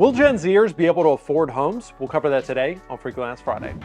Will Gen Zers be able to afford homes? We'll cover that today on Frequently Asked Friday.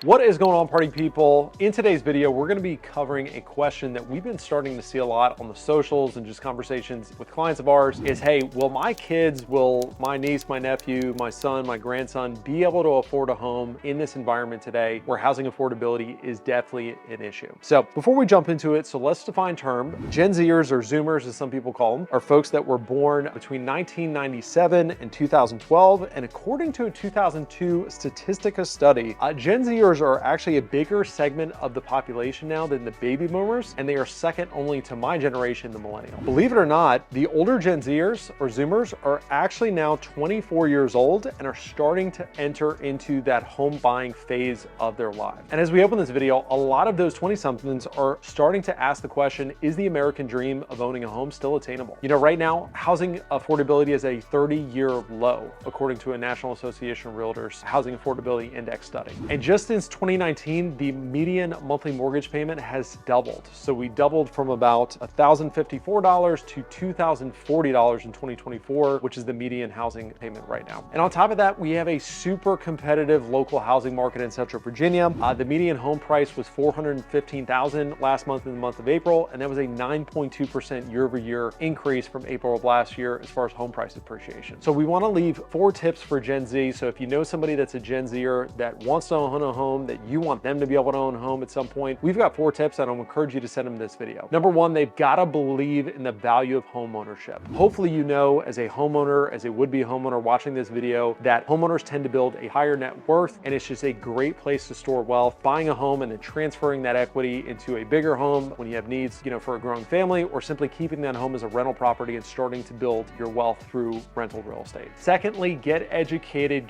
What is going on, party people? In today's video, we're going to be covering a question that we've been starting to see a lot on the socials and just conversations with clients of ours is, hey, will my kids, will my niece, my nephew, my son, my grandson be able to afford a home in this environment today where housing affordability is definitely an issue? So before we jump into it, so let's define term. Gen Zers, or Zoomers as some people call them, are folks that were born between 1997 and 2012. And according to a 2002 Statistica study, Gen Zers are actually a bigger segment of the population now than the baby boomers, and they are second only to my generation, the millennial. Believe it or not, the older Gen Zers or Zoomers are actually now 24 years old and are starting to enter into that home buying phase of their lives. And as we open this video, a lot of those 20-somethings are starting to ask the question, is the American dream of owning a home still attainable? You know, right now, housing affordability is a 30-year low, according to a National Association of Realtors Housing Affordability Index study. And just since 2019, the median monthly mortgage payment has doubled. So we doubled from about $1,054 to $2,040 in 2024, which is the median housing payment right now. And on top of that, we have a super competitive local housing market in Central Virginia. The median home price was $415,000 last month in the month of April, and that was a 9.2% year-over-year increase from April of last year as far as home price appreciation. So we want to leave 4 tips for Gen Z. So if you know somebody that's a Gen Zer that wants to own a home, that you want them to be able to own a home at some point, we've got 4 tips and I'll encourage you to send them this video. Number 1, they've got to believe in the value of home ownership. Hopefully you know, as a homeowner, as a would-be homeowner watching this video, that homeowners tend to build a higher net worth, and it's just a great place to store wealth. Buying a home and then transferring that equity into a bigger home when you have needs, you know, for a growing family, or simply keeping that home as a rental property and starting to build your wealth through rental real estate. Secondly, get educated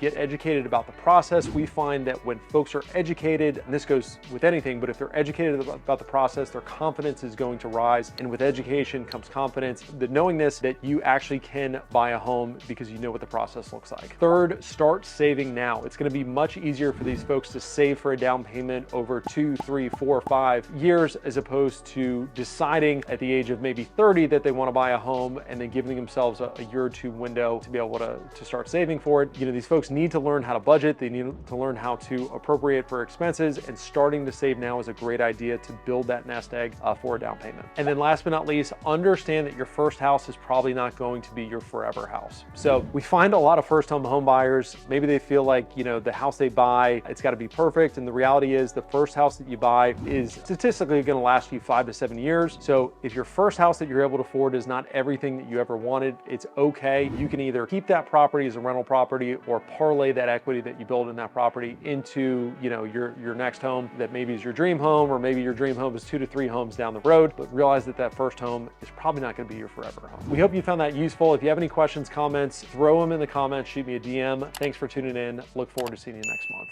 about the process. We find that when folks are educated, and this goes with anything, but if they're educated about the process, their confidence is going to rise. And with education comes confidence, the knowingness that you actually can buy a home because you know what the process looks like. Third, start saving now. It's going to be much easier for these folks to save for a down payment over 2, 3, 4, 5 years, as opposed to deciding at the age of maybe 30 that they want to buy a home and then giving themselves a year or 2 window to be able to start saving for it. You know, these folks need to learn how to budget. They need to learn how to appropriate for expenses, and starting to save now is a great idea to build that nest egg for a down payment. And then last but not least, understand that your first house is probably not going to be your forever house. So we find a lot of first-time home buyers, maybe they feel like, you know, the house they buy, it's got to be perfect. And the reality is the first house that you buy is statistically going to last you 5 to 7 years. So if your first house that you're able to afford is not everything that you ever wanted, it's okay. You can either keep that property as a rental property or parlay that equity that you build in that property into, you know, your next home that maybe is your dream home, or maybe your dream home is 2 to 3 homes down the road, but realize that that first home is probably not going to be your forever home. We hope you found that useful. If you have any questions, comments, throw them in the comments, shoot me a DM. Thanks for tuning in. Look forward to seeing you next month.